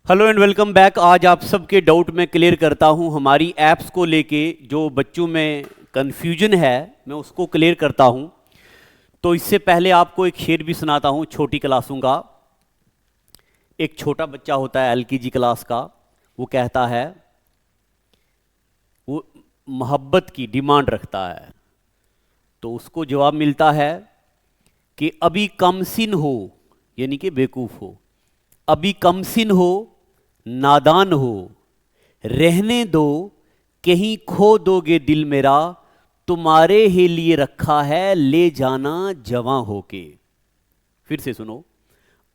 Hello and welcome back. आज आप सबके डाउट मैं क्लियर करता हूं। हमारी ऐप्स को लेके जो बच्चों में कन्फ्यूजन है मैं उसको क्लियर करता हूं। तो इससे पहले आपको एक शेर भी सुनाता हूं छोटी क्लासों का। एक छोटा बच्चा होता है एलकेजी क्लास का, वो कहता है, वो मोहब्बत की डिमांड रखता है। तो उसको जवाब मिलता है कि अभी कमसिन हो, यानी कि बेवकूफ़ हो, अभी कमसिन हो, नादान हो, रहने दो, कहीं खो दोगे दिल मेरा, तुम्हारे ही लिए रखा है ले जाना जवां होके। फिर से सुनो,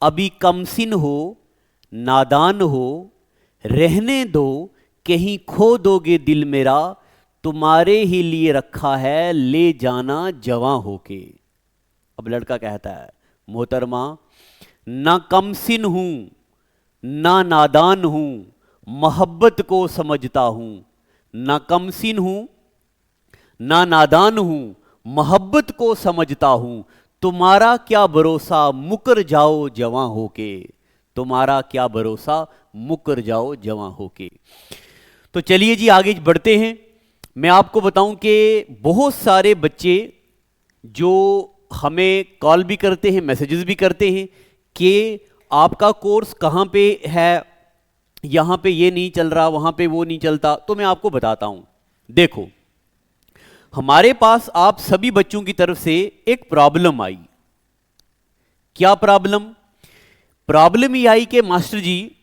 अभी कमसिन हो, नादान हो, रहने दो, कहीं खो दोगे दिल मेरा, तुम्हारे ही लिए रखा है ले जाना जवां होके। अब लड़का कहता है, मोहतरमा ना कमसिन हूं ना नादान हूं, मोहब्बत को समझता हूं। ना कमसिन हूं ना नादान हूं, मोहब्बत को समझता हूं। तुम्हारा क्या भरोसा मुकर जाओ जवां होके, तुम्हारा क्या भरोसा मुकर जाओ जवां होके। तो चलिए जी आगे बढ़ते हैं। मैं आपको बताऊं कि बहुत सारे बच्चे जो हमें कॉल भी करते हैं, मैसेजेस भी करते हैं कि आपका कोर्स कहाँ पे है, यहाँ पे ये नहीं चल रहा, वहाँ पे वो नहीं चलता। तो मैं आपको बताता हूँ। देखो, हमारे पास आप सभी बच्चों की तरफ से एक प्रॉब्लम आई। क्या प्रॉब्लम? प्रॉब्लम ये आई कि मास्टर जी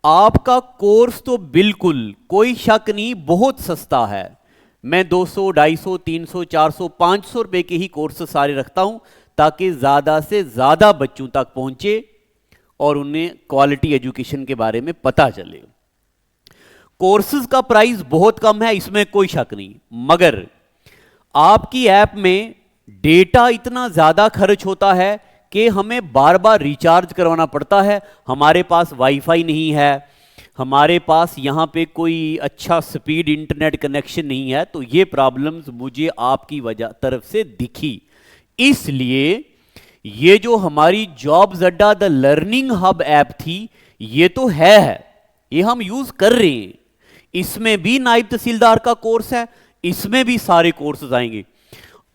आपका कोर्स तो बिल्कुल कोई शक नहीं बहुत सस्ता है। मैं 200, 250, 300, 400, 500 रुपए के ही कोर्स सारे रखता हूं ताकि ज़्यादा से ज़्यादा बच्चों तक पहुंचे और उन्हें क्वालिटी एजुकेशन के बारे में पता चले। कोर्सेज का प्राइस बहुत कम है, इसमें कोई शक नहीं, मगर आपकी ऐप में डेटा इतना ज़्यादा खर्च होता है कि हमें बार बार रिचार्ज करवाना पड़ता है। हमारे पास वाईफाई नहीं है, हमारे पास यहाँ पे कोई अच्छा स्पीड इंटरनेट कनेक्शन नहीं है। तो ये प्रॉब्लम्स मुझे आपकी वजह तरफ से दिखी, इसलिए ये जो हमारी जॉब्स अड्डा द लर्निंग हब ऐप थी ये तो है, ये हम यूज कर रहे हैं। इसमें भी नायब तहसीलदार का कोर्स है, इसमें भी सारे कोर्सेज आएंगे।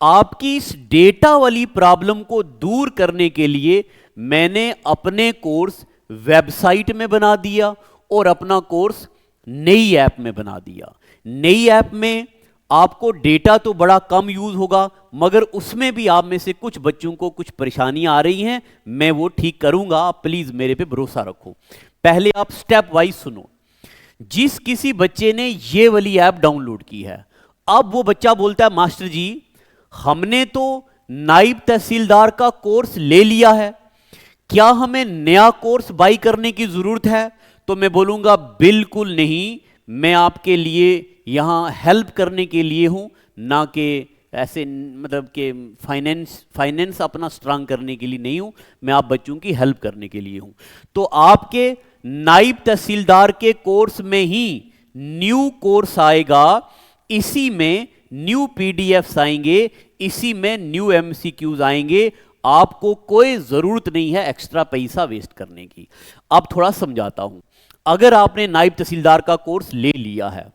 आपकी इस डेटा वाली प्रॉब्लम को दूर करने के लिए मैंने अपने कोर्स वेबसाइट में बना दिया और अपना कोर्स नई ऐप में बना दिया। नई ऐप में आपको डेटा तो बड़ा कम यूज होगा, मगर उसमें भी आप में से कुछ बच्चों को कुछ परेशानियां आ रही हैं, मैं वो ठीक करूंगा। आप प्लीज मेरे पे भरोसा रखो। पहले आप स्टेप वाइज सुनो। जिस किसी बच्चे ने ये वाली ऐप डाउनलोड की है, अब वो बच्चा बोलता है मास्टर जी हमने तो नायब तहसीलदार का कोर्स ले लिया है, क्या हमें नया कोर्स बाई करने की जरूरत है? तो मैं बोलूंगा बिल्कुल नहीं, मैं आपके लिए यहां हेल्प करने के लिए हूं, ना कि ऐसे मतलब कि फाइनेंस अपना स्ट्रांग करने के लिए नहीं हूं, मैं आप बच्चों की हेल्प करने के लिए हूं। तो आपके नायब तहसीलदार के कोर्स में ही न्यू कोर्स आएगा, इसी में न्यू पीडीएफ्स आएंगे, इसी में न्यू एमसीक्यूज आएंगे। आपको कोई जरूरत नहीं है एक्स्ट्रा पैसा वेस्ट करने की। अब थोड़ा समझाता हूं। अगर आपने नायब तहसीलदार का कोर्स ले लिया है,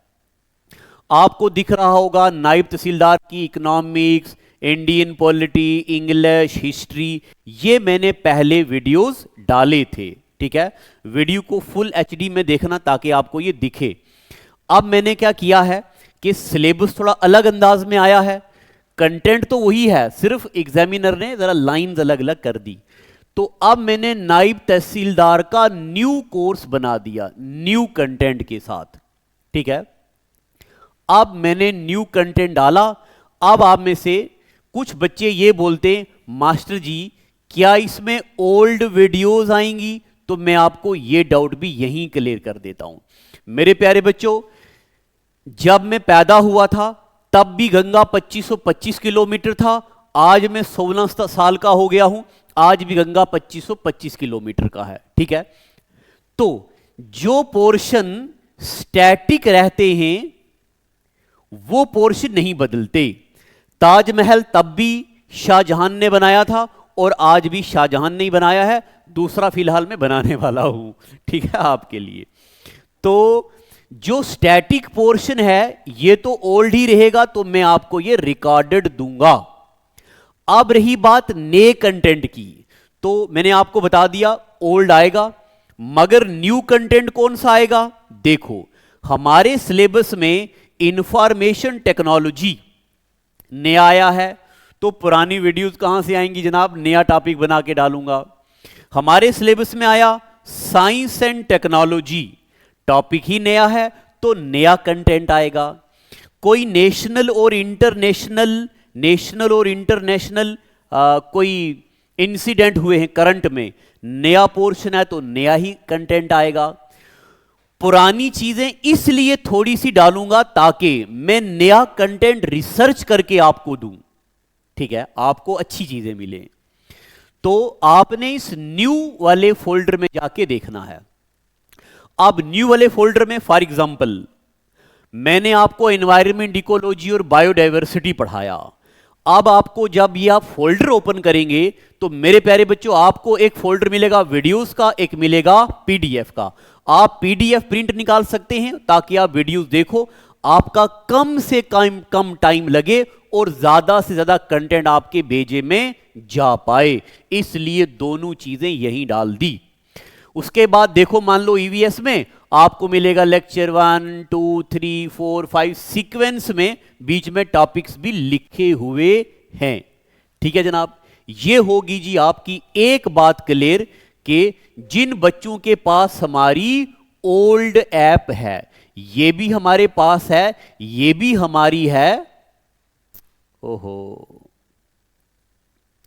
आपको दिख रहा होगा नायब तहसीलदार की economics, Indian polity, English, history, ये मैंने पहले वीडियोस डाले थे। ठीक है, वीडियो को फुल एचडी में देखना ताकि आपको ये दिखे। अब मैंने क्या किया है कि सिलेबस थोड़ा अलग अंदाज में आया है, कंटेंट तो वही है, सिर्फ एग्जामिनर ने जरा लाइंस अलग अलग कर दी। तो अब मैंने नायब तहसीलदार का न्यू कोर्स बना दिया न्यू कंटेंट के साथ। ठीक है, अब मैंने न्यू कंटेंट डाला। अब आप में से कुछ बच्चे ये बोलते मास्टर जी क्या इसमें ओल्ड वीडियोस आएंगी? तो मैं आपको ये डाउट भी यहीं क्लियर कर देता हूं। मेरे प्यारे बच्चों, जब मैं पैदा हुआ था तब भी गंगा 2525 किलोमीटर था, आज मैं 16 साल का हो गया हूं, आज भी गंगा 2525 किलोमीटर का है। ठीक है, तो जो पोर्शन स्टैटिक रहते हैं वो पोर्शन नहीं बदलते। ताजमहल तब भी शाहजहां ने बनाया था और आज भी शाहजहां ने ही बनाया है, दूसरा फिलहाल मैं बनाने वाला हूं, ठीक है, आपके लिए। तो जो स्टैटिक पोर्शन है ये तो ओल्ड ही रहेगा, तो मैं आपको ये रिकॉर्डेड दूंगा। अब रही बात नए कंटेंट की, तो मैंने आपको बता दिया ओल्ड आएगा, मगर न्यू कंटेंट कौन सा आएगा? देखो, हमारे सिलेबस में इंफॉर्मेशन टेक्नोलॉजी नया आया है, तो पुरानी वीडियोस कहां से आएंगी जनाब? नया टॉपिक बना के डालूंगा। हमारे सिलेबस में आया साइंस एंड टेक्नोलॉजी, टॉपिक ही नया है, तो नया कंटेंट आएगा। कोई नेशनल और इंटरनेशनल कोई इंसिडेंट हुए हैं करंट में, नया पोर्शन है तो नया ही कंटेंट आएगा। पुरानी चीजें इसलिए थोड़ी सी डालूंगा ताकि मैं नया कंटेंट रिसर्च करके आपको दूं, ठीक है, आपको अच्छी चीजें मिले। तो आपने इस न्यू वाले फोल्डर में जाके देखना है। अब न्यू वाले फोल्डर में फॉर एग्जांपल मैंने आपको एनवायरनमेंट, इकोलॉजी और बायोडायवर्सिटी पढ़ाया। अब आपको जब ये आप फोल्डर ओपन करेंगे तो मेरे प्यारे बच्चों आपको एक फोल्डर मिलेगा वीडियोस का, एक मिलेगा पीडीएफ का। आप पीडीएफ प्रिंट निकाल सकते हैं ताकि आप वीडियोस देखो, आपका कम से कम टाइम लगे और ज्यादा से ज्यादा कंटेंट आपके भेजे में जा पाए, इसलिए दोनों चीजें यहीं डाल दी। उसके बाद देखो, मान लो ईवीएस में आपको मिलेगा लेक्चर 1 2 3 4 5 सीक्वेंस में, बीच में टॉपिक्स भी लिखे हुए हैं, ठीक है जनाब। ये होगी जी आपकी एक बात क्लियर कि जिन बच्चों के पास हमारी ओल्ड ऐप है, ये भी हमारे पास है, ये भी हमारी है, ओहो,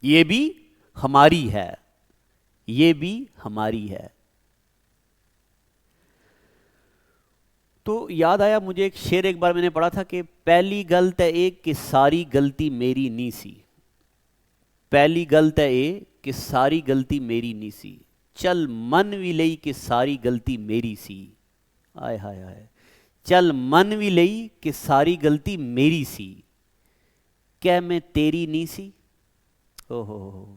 ये भी हमारी है, ये भी हमारी है। तो याद आया मुझे एक शेर, एक बार मैंने पढ़ा था कि पहली गलत है एक कि सारी गलती मेरी नी सी, पहली गलत है एक कि सारी गलती मेरी नी सी, चल मन भी लई कि सारी गलती मेरी सी, आय हाय हाय, चल मन भी लई कि सारी गलती मेरी सी, क्या मैं तेरी नी सी। ओहो,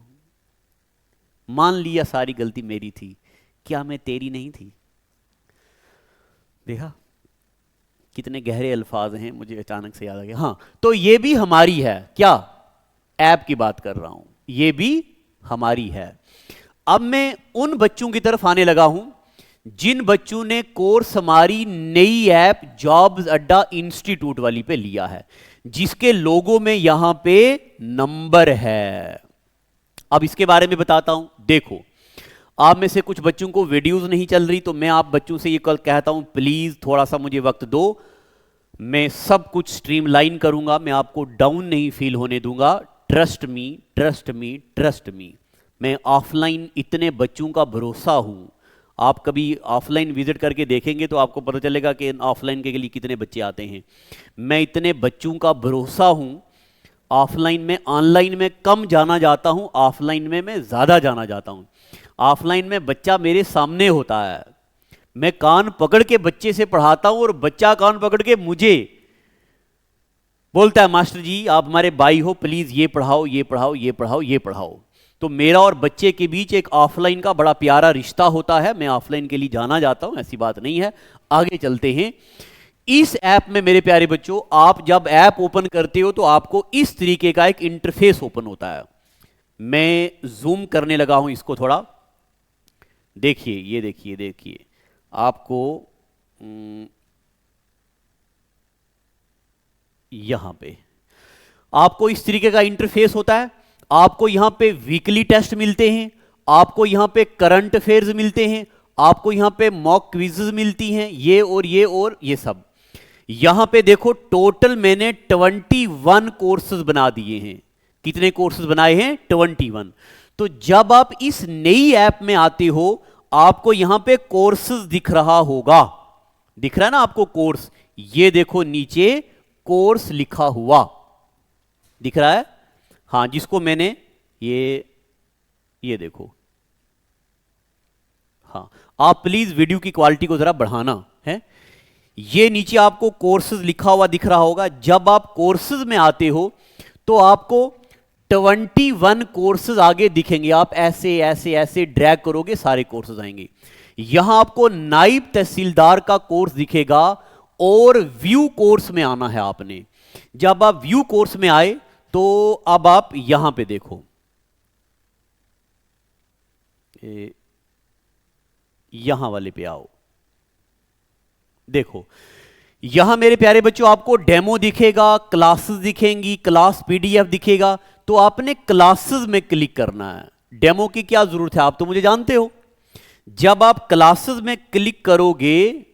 मान लिया सारी गलती मेरी थी, क्या मैं तेरी नहीं थी। देखा कितने गहरे अल्फाज हैं, मुझे अचानक से याद आ गया। हाँ, तो ये भी हमारी है, क्या ऐप की बात कर रहा हूं, ये भी हमारी है। अब मैं उन बच्चों की तरफ आने लगा हूं जिन बच्चों ने कोर्स हमारी नई ऐप जॉब्स अड्डा इंस्टीट्यूट वाली पे लिया है, जिसके लोगो में यहां पे नंबर है। अब इसके बारे में बताता हूं। देखो, आप में से कुछ बच्चों को वीडियोस नहीं चल रही, तो मैं आप बच्चों से ये कल कहता हूं प्लीज थोड़ा सा मुझे वक्त दो, मैं सब कुछ स्ट्रीमलाइन करूंगा, मैं आपको डाउन नहीं फील होने दूंगा। Trust me, trust me, trust me. मैं ऑफलाइन इतने बच्चों का भरोसा हूं, आप कभी ऑफलाइन विजिट करके देखेंगे तो आपको पता चलेगा कि ऑफलाइन के लिए कितने बच्चे आते हैं। मैं इतने बच्चों का भरोसा हूं, ऑफलाइन में, ऑनलाइन में कम जाना जाता हूं, ऑफलाइन में मैं ज्यादा जाना जाता हूं। ऑफलाइन में बच्चा मेरे सामने होता है, मैं कान पकड़ के बच्चे से पढ़ाता हूं और बच्चा कान पकड़ के मुझे बोलता है मास्टर जी आप हमारे भाई हो, प्लीज ये पढ़ाओ, ये पढ़ाओ, ये पढ़ाओ, ये पढ़ाओ। तो मेरा और बच्चे के बीच एक ऑफलाइन का बड़ा प्यारा रिश्ता होता है। मैं ऑफलाइन के लिए जाना जाता हूं, ऐसी बात नहीं है। आगे चलते हैं। इस ऐप में मेरे प्यारे बच्चों, आप जब ऐप ओपन करते हो तो आपको इस तरीके का एक इंटरफेस ओपन होता है। मैं जूम करने लगा हूं इसको थोड़ा, देखिए, ये देखिए, देखिए आपको यहां पे आपको इस तरीके का इंटरफेस होता है। आपको यहां पे वीकली टेस्ट मिलते हैं, आपको यहां पे करंट अफेयर्स मिलते हैं, आपको यहां पे मॉक क्विज़ेस मिलती हैं, ये और ये और ये सब। यहां पे देखो टोटल मैंने 21 कोर्सेज बना दिए हैं। कितने कोर्सेज बनाए हैं? 21। तो जब आप इस नई ऐप में आते हो आपको यहां पे कोर्सेज दिख रहा होगा, दिख रहा है ना आपको कोर्स, ये देखो नीचे कोर्स लिखा हुआ दिख रहा है, हाँ, जिसको मैंने ये देखो, हाँ, आप प्लीज वीडियो की क्वालिटी को जरा बढ़ाना है। ये नीचे आपको कोर्सेज लिखा हुआ दिख रहा होगा। जब आप कोर्सेज में आते हो तो आपको 21 कोर्सेज आगे दिखेंगे। आप ऐसे ऐसे ऐसे ड्रैग करोगे सारे कोर्सेज आएंगे। यहां आपको नायब तहसीलदार का कोर्स दिखेगा और व्यू कोर्स में आना है आपने। जब आप व्यू कोर्स में आए तो अब आप यहां पे देखो, यहां वाले पे आओ। देखो यहां मेरे प्यारे बच्चों आपको डेमो दिखेगा, क्लासेस दिखेंगी, क्लास पीडीएफ दिखेगा। तो आपने क्लासेस में क्लिक करना है। डेमो की क्या जरूरत है, आप तो मुझे जानते हो। जब आप क्लासेस में क्लिक करोगे,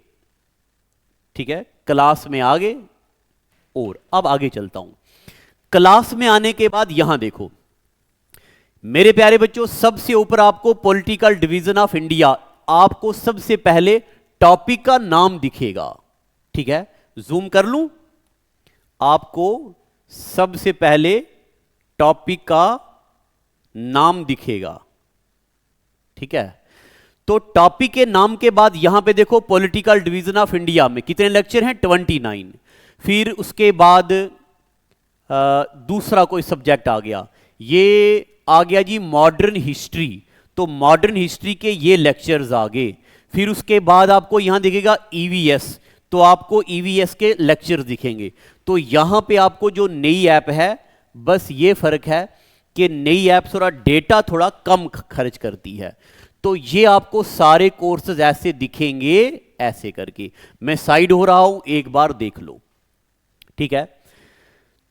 ठीक है, क्लास में आ गए। और अब आगे चलता हूं। क्लास में आने के बाद यहां देखो मेरे प्यारे बच्चों, सबसे ऊपर आपको पॉलिटिकल डिवीजन ऑफ इंडिया, आपको सबसे पहले टॉपिक का नाम दिखेगा। ठीक है, जूम कर लूं। आपको सबसे पहले टॉपिक का नाम दिखेगा। ठीक है, तो टॉपिक के नाम के बाद यहां पे देखो पॉलिटिकल डिवीजन ऑफ इंडिया में कितने लेक्चर हैं, 29। फिर उसके बाद दूसरा कोई सब्जेक्ट आ गया, ये आ गया जी मॉडर्न हिस्ट्री। तो मॉडर्न हिस्ट्री के ये लेक्चर्स आ गए। फिर उसके बाद आपको यहां दिखेगा ईवीएस, तो आपको ईवीएस के लेक्चर्स दिखेंगे। तो यहां पे आपको जो नई ऐप है, बस ये फर्क है कि नई ऐप थोड़ा डेटा थोड़ा कम खर्च करती है। तो ये आपको सारे कोर्सेज ऐसे दिखेंगे, ऐसे करके। मैं साइड हो रहा हूं, एक बार देख लो। ठीक है,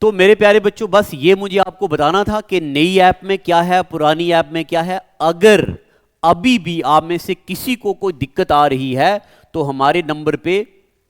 तो मेरे प्यारे बच्चों बस ये मुझे आपको बताना था कि नई ऐप में क्या है, पुरानी ऐप में क्या है। अगर अभी भी आप में से किसी को कोई दिक्कत आ रही है तो हमारे नंबर पे,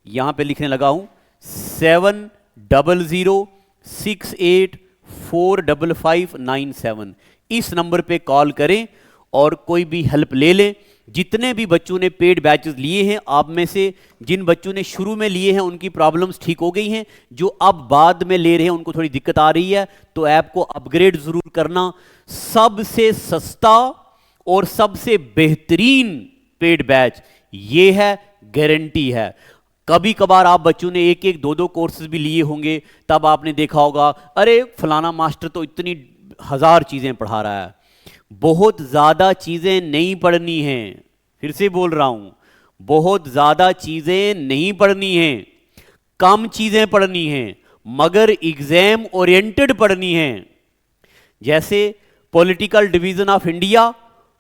यहां पे लिखने लगा हूं 7006845597, इस नंबर पे कॉल करें और कोई भी हेल्प ले लें। जितने भी बच्चों ने पेड बैचेस लिए हैं, आप में से जिन बच्चों ने शुरू में लिए हैं उनकी प्रॉब्लम्स ठीक हो गई हैं, जो अब बाद में ले रहे हैं उनको थोड़ी दिक्कत आ रही है, तो ऐप को अपग्रेड जरूर करना। सबसे सस्ता और सबसे बेहतरीन पेड बैच ये है, गारंटी है। कभी कभार आप बच्चों ने एक एक दो दो कोर्सेज भी लिए होंगे, तब आपने देखा होगा अरे फलाना मास्टर तो इतनी 1000 चीजें पढ़ा रहा है। बहुत ज्यादा चीजें नहीं पढ़नी हैं, फिर से बोल रहा हूं, बहुत ज्यादा चीजें नहीं पढ़नी हैं, कम चीजें पढ़नी हैं, मगर एग्जाम ओरिएंटेड पढ़नी हैं। जैसे पॉलिटिकल डिवीजन ऑफ इंडिया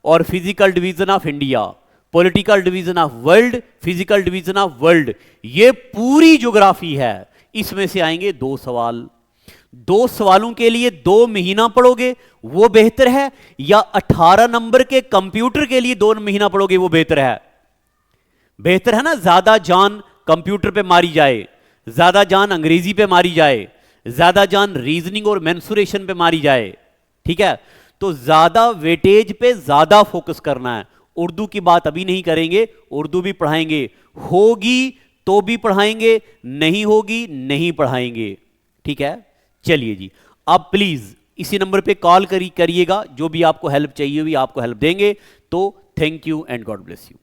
और physical division of India, political division of world, physical division of world, ये पूरी ज्योग्राफी है। इसमें से आएंगे 2 सवाल। 2 सवालों के लिए 2 महीना पढ़ोगे वो बेहतर है, या 18 नंबर के कंप्यूटर के लिए 2 महीना पढ़ोगे वो बेहतर है? बेहतर है ना, ज्यादा जान कंप्यूटर पे मारी जाए, ज्यादा जान अंग्रेजी पे मारी जाए, ज्यादा जान रीजनिंग और मेंसुरेशन पे मारी जाए। ठीक है, तो ज्यादा वेटेज पे ज्यादा फोकस करना है। उर्दू की बात अभी नहीं करेंगे, उर्दू भी पढ़ाएंगे, होगी तो भी पढ़ाएंगे, नहीं होगी नहीं पढ़ाएंगे। ठीक है, चलिए जी, आप प्लीज इसी नंबर पे कॉल करिएगा, जो भी आपको हेल्प चाहिए हुई आपको हेल्प देंगे। तो thank you and God bless you.